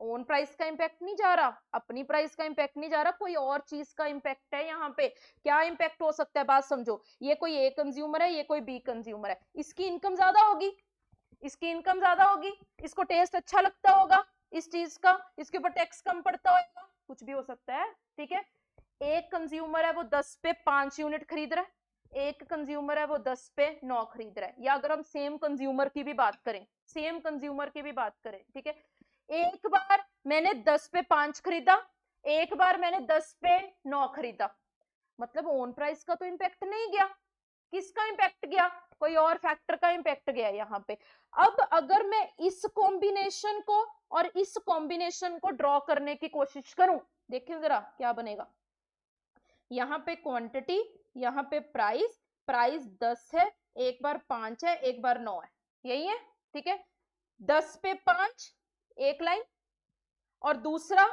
ओन प्राइस का इंपैक्ट नहीं जा रहा, अपनी प्राइस का इंपैक्ट नहीं जा रहा, कोई और चीज का इंपैक्ट है। यहाँ पे क्या इंपैक्ट हो सकता है? बात समझो, ये कोई ए कंज्यूमर है, ये कोई बी कंज्यूमर है, इसकी इनकम ज्यादा होगी, इसकी इनकम ज्यादा होगी, इसको टेस्ट अच्छा लगता होगा इस चीज का, इसके ऊपर टैक्स कम पड़ता होगा, कुछ भी हो सकता है, ठीक है। एक कंज्यूमर है वो 10 पे 5 यूनिट खरीद रहा है, एक कंज्यूमर है वो 10 पे 9 खरीद रहा है। या अगर हम सेम कंज्यूमर की भी बात करें, सेम कंज्यूमर की भी बात करें, ठीक है, एक बार मैंने 10 पे 5 खरीदा, एक बार मैंने 10 पे 9 खरीदा, मतलब ओन प्राइस का तो इंपैक्ट नहीं गया, किसका इंपैक्ट गया? कोई और फैक्टर का इंपैक्ट गया यहाँ पे। अब अगर मैं इस कॉम्बिनेशन को और इस कॉम्बिनेशन को ड्रॉ करने की कोशिश करूं देखें जरा क्या बनेगा, यहाँ पे क्वांटिटी, यहाँ पे प्राइस, प्राइस 10 है, एक बार 5 है, एक बार 9 है, यही है, ठीक है। 10 पे 5 एक लाइन, और दूसरा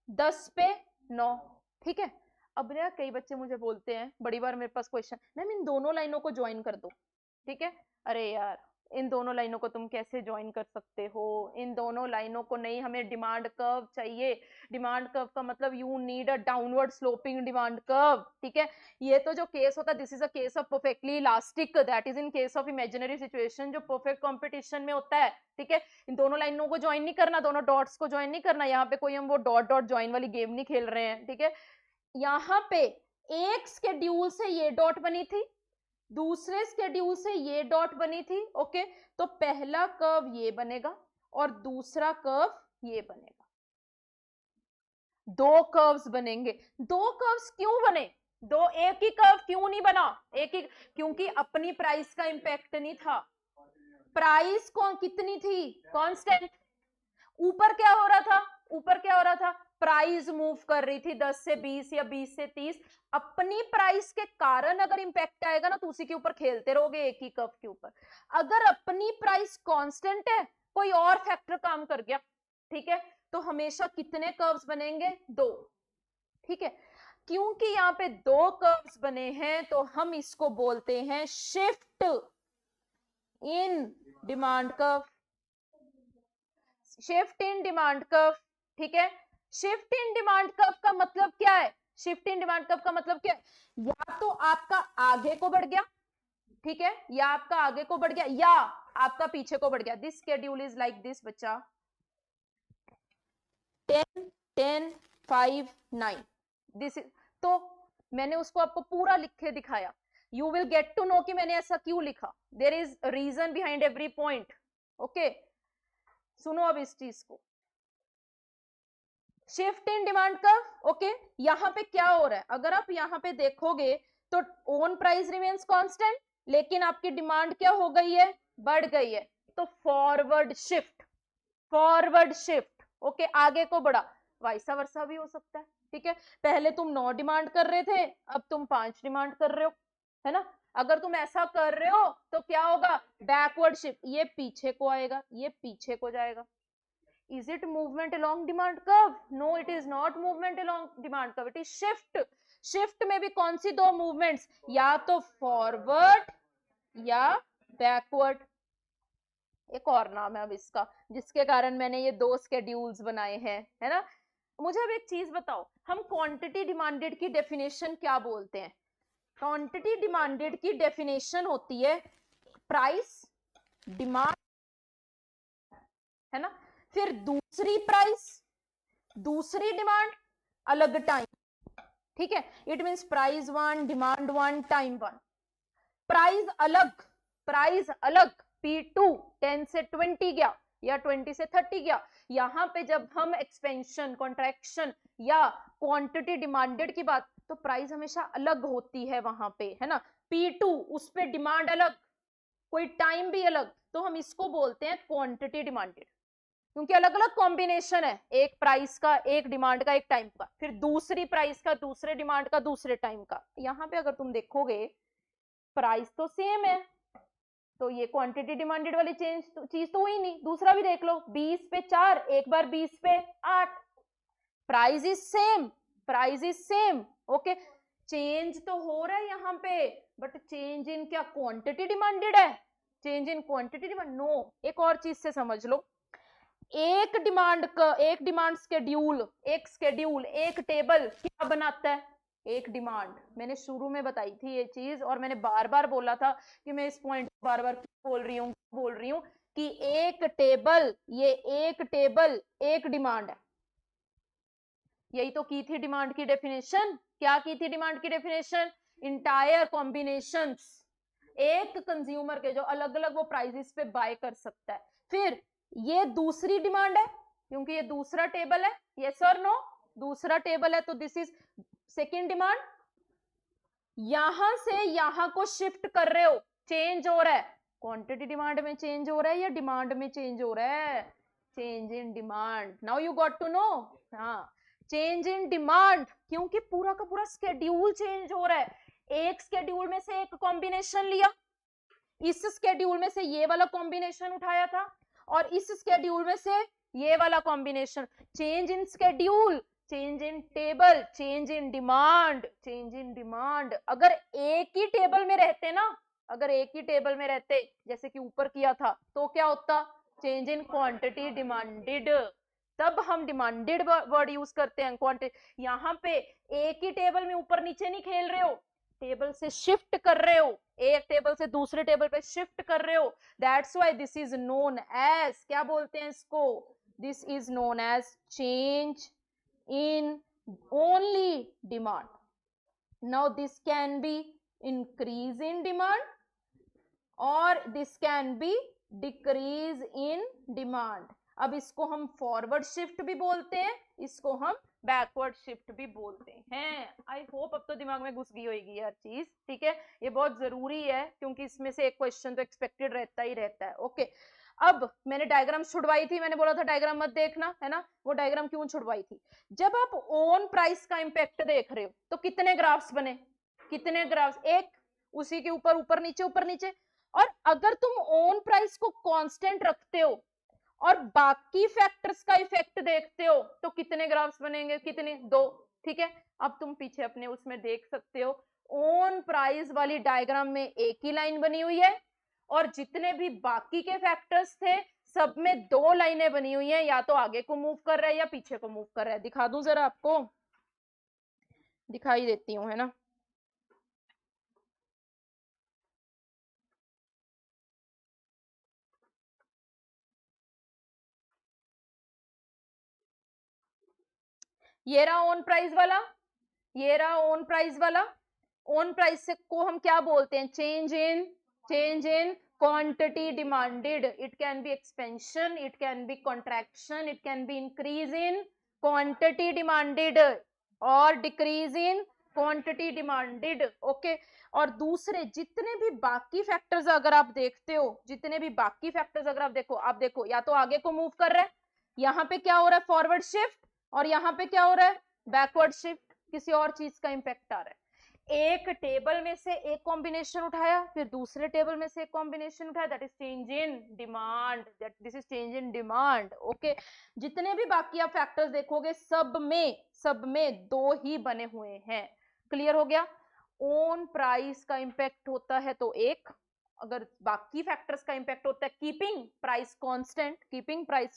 10 पे 9, ठीक है। अब ना कई बच्चे मुझे बोलते हैं, बड़ी बार मेरे पास क्वेश्चन, मैम इन दोनों लाइनों को ज्वाइन कर दो, ठीक है। अरे यार इन दोनों लाइनों को तुम कैसे ज्वाइन कर सकते हो, इन दोनों लाइनों को नहीं, हमें डिमांड कर्व चाहिए। डिमांड कर्व का मतलब you need a downward sloping demand curve, ठीक है। ये तो जो केस होता है, this is a case of perfectly elastic, that is in case of imaginary situation, जो परफेक्ट कंपटीशन में होता है, ठीक है। इन दोनों लाइनों को ज्वाइन नहीं करना, दोनों डॉट्स को ज्वाइन नहीं करना, यहाँ पे कोई हम वो डॉट डॉट ज्वाइन वाली गेम नहीं खेल रहे हैं, ठीक है। यहाँ पे एक स्केड्यूल से ये डॉट बनी थी, दूसरे स्केड्यूल से ये डॉट बनी थी, ओके। तो पहला कर्व ये बनेगा और दूसरा कर्व ये बनेगा, दो कर्व्स बनेंगे। दो कर्व्स क्यों बने, दो, एक ही कर्व क्यों नहीं बना, एक ही, क्योंकि अपनी प्राइस का इंपैक्ट नहीं था, प्राइस कौन कितनी थी, कांस्टेंट। ऊपर क्या हो रहा था, ऊपर क्या हो रहा था, प्राइस मूव कर रही थी 10 से 20 या 20 से 30, अपनी प्राइस के कारण अगर इंपैक्ट आएगा ना तो उसी के ऊपर खेलते रहोगे, एक ही कर्व के ऊपर। अगर अपनी प्राइस कांस्टेंट है, कोई और फैक्टर काम कर गया, ठीक है, तो हमेशा कितने कर्व्स बनेंगे, दो, ठीक है। क्योंकि यहाँ पे दो कर्व्स बने हैं तो हम इसको बोलते हैं shift in demand curve, shift in demand curve, ठीक है। शिफ्ट इन डिमांड कर्व का मतलब क्या है, शिफ्ट इन डिमांड कर्व का मतलब क्या है, या तो आपका आगे को बढ़ गया, ठीक है, या आपका आगे को बढ़ गया या आपका पीछे को बढ़ गया। This schedule is like this बच्चा, 10 10 5 9, दिस इज, तो मैंने उसको आपको पूरा लिख के दिखाया, you will get to know कि मैंने ऐसा क्यों लिखा, there is reason behind every point, okay. सुनो अब इस चीज को, shift in demand curve, okay. यहां पे क्या हो रहा है, अगर आप यहां पे देखोगे तो ओन प्राइस रिमेन्स कांस्टेंट, लेकिन आपकी डिमांड क्या हो गई है, बढ़ गई है, तो forward shift, forward shift, okay, आगे को बढ़ा। वैसा वर्षा भी हो सकता है, ठीक है। पहले तुम 9 डिमांड कर रहे थे, अब तुम 5 डिमांड कर रहे हो, है ना। अगर तुम ऐसा कर रहे हो तो क्या होगा, बैकवर्ड शिफ्ट, ये पीछे को आएगा, ये पीछे को जाएगा। Is it movement along demand curve? No, it is not movement along demand curve. It is shift. Shift में भी कौन सी दो मूवमेंट्स, या तो फॉरवर्ड या बैकवर्ड। एक और नाम है अब इसका, जिसके कारण मैंने ये दो स्केड्यूल्स बनाए हैं, है ना। मुझे अब एक चीज बताओ, हम क्वांटिटी डिमांडेड की डेफिनेशन क्या बोलते हैं। क्वांटिटी डिमांडेड की डेफिनेशन होती है प्राइस, डिमांड, है ना, फिर दूसरी प्राइस, दूसरी डिमांड, अलग टाइम, ठीक है। It means price 1, demand 1, time 1, price अलग, प्राइस अलग, P2 10 से 20 गया या 20 से 30 गया। यहां पे जब हम एक्सपेंशन, कॉन्ट्रैक्शन या क्वांटिटी डिमांडेड की बात, तो प्राइस हमेशा अलग होती है वहां पे, है ना। P2 उस पे डिमांड अलग, कोई टाइम भी अलग, तो हम इसको बोलते हैं क्वांटिटी डिमांडेड, क्योंकि अलग अलग कॉम्बिनेशन है, एक प्राइस का, एक डिमांड का, एक टाइम का, फिर दूसरी प्राइस का, दूसरे डिमांड का, दूसरे टाइम का। यहां पे अगर तुम देखोगे प्राइस तो सेम है, तो ये क्वांटिटी डिमांडेड वाली चीज तो हुई नहीं। दूसरा भी देख लो, 20 पे 4, एक बार 20 पे 8, price is same, price is same, okay. Change तो हो रहा है यहाँ पे, बट चेंज इन क्या, क्वांटिटी डिमांडेड है, change in quantity demand, no. एक और चीज से समझ लो, एक डिमांड का, एक डिमांड स्केड्यूल, एक स्केड्यूल, एक टेबल क्या बनाता है, एक डिमांड। मैंने शुरू में बताई थी ये चीज, और मैंने बार बार बोला था कि मैं इस पॉइंट बार बार बोल रही हूं कि एक टेबल, ये एक टेबल एक डिमांड है। यही तो की थी डिमांड की डेफिनेशन, क्या की थी डिमांड की डेफिनेशन, इंटायर कॉम्बिनेशंस, एक कंज्यूमर के जो अलग अलग वो प्राइसेस पे बाय कर सकता है। फिर ये दूसरी डिमांड है, क्योंकि ये दूसरा टेबल है, यस और नो, दूसरा टेबल है, तो दिस इज सेकेंड डिमांड। यहां से यहां को शिफ्ट कर रहे हो, चेंज हो रहा है, क्वांटिटी डिमांड में चेंज हो रहा है या डिमांड में चेंज हो रहा है, change in demand. Now you got to know, हाँ, चेंज इन डिमांड, क्योंकि पूरा का पूरा स्केड्यूल चेंज हो रहा है। एक स्केड्यूल में से एक कॉम्बिनेशन लिया, इस स्केड्यूल में से ये वाला कॉम्बिनेशन उठाया था, और इस स्केड्यूल में से ये वाला combination. Change in schedule, change in table, change in demand, change in demand. अगर एक ही टेबल में रहते ना, अगर एक ही टेबल में रहते जैसे कि ऊपर किया था, तो क्या होता? Change in quantity demanded. तब हम डिमांडेड वर्ड यूज करते हैं, क्वांटिटी। यहाँ पे एक ही टेबल में ऊपर नीचे नहीं खेल रहे हो, टेबल से शिफ्ट कर रहे हो, एक टेबल से दूसरे टेबल पे शिफ्ट कर रहे हो। That's why this is known as, क्या बोलते हैं इसको? This is known as change in only demand. Now this can be increase in demand or this can be decrease in demand. अब इसको हम फॉरवर्ड शिफ्ट भी बोलते हैं, इसको हम बैकवर्ड शिफ्ट भी बोलते हैं। आई होप अब तो दिमाग में घुस गई होगी यार चीज, ठीक है। ये बहुत जरूरी है क्योंकि इसमें से एक क्वेश्चन तो एक्सपेक्टेड रहता ही रहता है। ओके, अब मैंने डायग्राम छुड़वाई थी, मैंने बोला था डायग्राम मत देखना, है ना। वो डायग्राम क्यों छुड़वाई थी? जब आप ओन प्राइस का इंपैक्ट देख रहे हो तो कितने ग्राफ्स बने? कितने ग्राफ्स? एक, उसी के ऊपर ऊपर नीचे ऊपर नीचे। और अगर तुम ओन प्राइस को कांस्टेंट रखते हो और बाकी फैक्टर्स का इफेक्ट देखते हो तो कितने ग्राफ्स बनेंगे? कितने? दो, ठीक है। अब तुम पीछे अपने उसमें देख सकते हो, ओन प्राइस वाली डायग्राम में एक ही लाइन बनी हुई है और जितने भी बाकी के फैक्टर्स थे सब में दो लाइनें बनी हुई हैं, या तो आगे को मूव कर रहा है या पीछे को मूव कर रहा है। दिखा दूं जरा आपको, दिखाई देती हूँ, है ना। ये रहा ओन प्राइस वाला, ये रहा ओन प्राइस वाला। ओन प्राइस को हम क्या बोलते हैं? Change in quantity demanded. It can be expansion, it can be contraction, it can be increase in quantity demanded और decrease in quantity demanded. Okay, और दूसरे जितने भी बाकी फैक्टर्स अगर आप देखते हो, जितने भी बाकी फैक्टर्स अगर आप देखो या तो आगे को मूव कर रहा है, यहाँ पे क्या हो रहा है? फॉरवर्ड शिफ्ट, और यहाँ पे क्या हो रहा है? बैकवर्ड शिफ्ट, किसी और चीज का इंपैक्ट आ रहा है। एक टेबल में से एक कॉम्बिनेशन उठाया, फिर दूसरे टेबल में से एक कॉम्बिनेशन उठाया, that is change in demand, that this is change in demand. Okay, जितने भी बाकी आप फैक्टर्स देखोगे सब में दो ही बने हुए हैं। क्लियर हो गया? ओन प्राइस का इंपैक्ट होता है तो एक, अगर बाकी फैक्टर्स का इंपैक्ट होता है कीपिंग प्राइस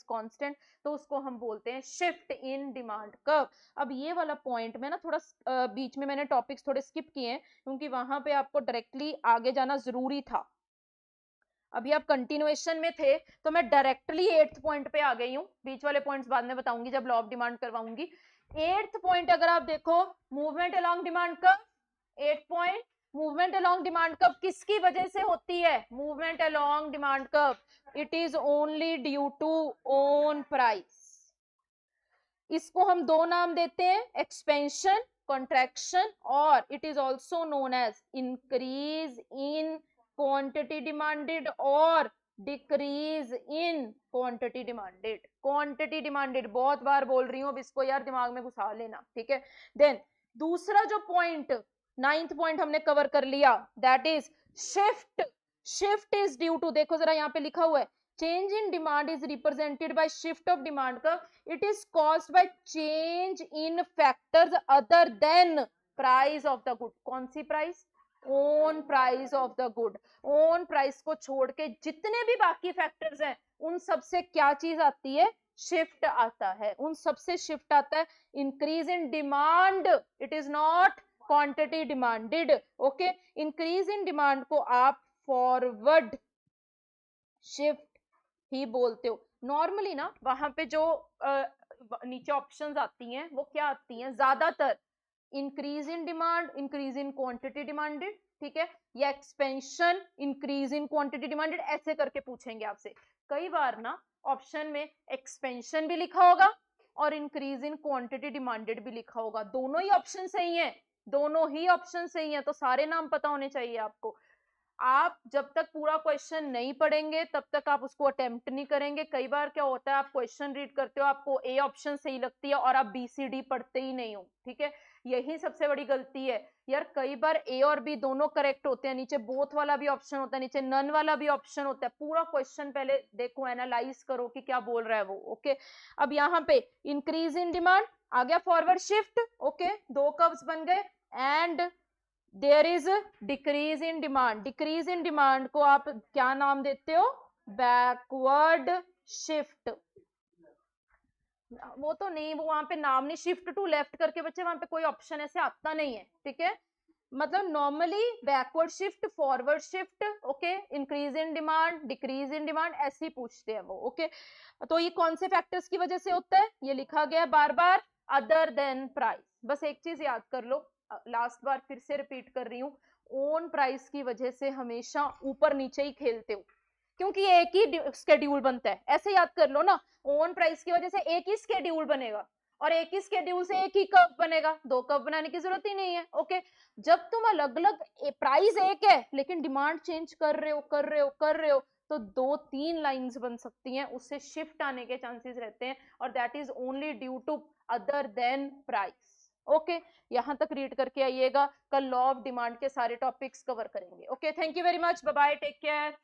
कांस्टेंट, तो उसको हम बोलते हैं शिफ्ट इन डिमांड कर्व। अब ये वाला पॉइंट में ना थोड़ा बीच में मैंने टॉपिक्स थोड़े स्किप किए हैं क्योंकि वहां पे आपको डायरेक्टली आगे जाना जरूरी था। अभी आप कंटिन्यूएशन में थे तो मैं डायरेक्टली 8th पॉइंट पे आ गई हूँ, बीच वाले पॉइंट्स बाद में बताऊंगी जब लॉ ऑफ डिमांड करवाऊंगी। 8th पॉइंट अगर आप देखो, movement along demand curve. 8th point, movement along demand curve किसकी वजह से होती है? Movement along demand curve, it is only due to own price. इसको हम दो नाम देते हैं, एक्सपेंशन, कॉन्ट्रैक्शन, और it is also known as increase in quantity demanded और decrease in quantity demanded. Quantity demanded बहुत बार बोल रही हूं, अब इसको यार दिमाग में घुसा लेना, ठीक है। देन दूसरा जो पॉइंट, 9th पॉइंट हमने कवर कर लिया, that is shift is due to, देखो जरा यहाँ पे लिखा हुआ है, change in demand is represented by shift of demand curve. It is caused by change in factors other than price of the good. कौन सी price? Own price of the good. Own price को छोड़ के जितने भी बाकी factors हैं उन सबसे क्या चीज आती है? शिफ्ट आता है, उन सबसे शिफ्ट आता है। Increase in demand, it is not quantity demanded. Okay, increase in demand को आप फॉरवर्ड शिफ्ट ही बोलते हो। नॉर्मली ना वहां पे जो नीचे ऑप्शंस आती हैं वो क्या आती हैं? ज्यादातर increase in demand, increase in quantity demanded, ठीक है, या expansion, increase in quantity demanded, ऐसे करके पूछेंगे आपसे। कई बार ना ऑप्शन में एक्सपेंशन भी लिखा होगा और इंक्रीज इन क्वांटिटी डिमांडेड भी लिखा होगा। दोनों ही ऑप्शन सही है, दोनों ही ऑप्शन सही है, तो सारे नाम पता होने चाहिए आपको। आप जब तक पूरा क्वेश्चन नहीं पढ़ेंगे तब तक आप उसको अटेम्प्ट नहीं करेंगे। कई बार क्या होता है, आप क्वेश्चन रीड करते हो, आपको ए ऑप्शन सही लगती है और आप बी सी डी पढ़ते ही नहीं हो, ठीक है, यही सबसे बड़ी गलती है यार। कई बार ए और बी दोनों करेक्ट होते हैं, नीचे बोथ वाला भी ऑप्शन होता है, नीचे नन वाला भी ऑप्शन होता है। पूरा क्वेश्चन पहले देखो, एनालाइज करो कि क्या बोल रहा है वो। ओके, अब यहाँ पे इंक्रीज इन डिमांड आ गया, फॉरवर्ड शिफ्ट, ओके, दो कर्व्स बन गए, and there is decrease in demand. Decrease in demand को आप क्या नाम देते हो, बैकवर्ड शिफ्ट। वो तो नहीं, वो वहां पे नाम नहीं, शिफ्ट टू लेफ्ट करके बच्चे वहां पे कोई ऑप्शन ऐसे आता नहीं है, ठीक है। मतलब normally backward shift, forward shift, okay, increase in demand, decrease in demand, ऐसे ही पूछते हैं वो, ओके। तो ये कौन से फैक्टर्स की वजह से होता है, ये लिखा गया है बार बार, अदर देन प्राइस। बस एक चीज याद कर लो, लास्ट बार फिर से रिपीट कर रही हूँ, ओन प्राइस की वजह से हमेशा ऊपर नीचे ही खेलते हो, क्योंकि एक ही स्केड्यूल बनता है, ऐसे याद कर लो ना। ओन प्राइस की वजह से एक ही स्केड्यूल बनेगा, और एक ही स्केड्यूल से एक ही कर्व बनेगा, दो कर्व बनाने की जरूरत ही नहीं है, ओके। जब तुम अलग अलग प्राइस एक है लेकिन डिमांड चेंज कर रहे हो कर रहे हो कर रहे हो, तो दो तीन लाइंस बन सकती हैं, उससे शिफ्ट आने के चांसेस रहते हैं, और that is only due to other than price. Okay, यहां तक रीड करके आइएगा, कल लॉ ऑफ डिमांड के सारे टॉपिक्स कवर करेंगे। Okay, thank you very much, bye bye, take care.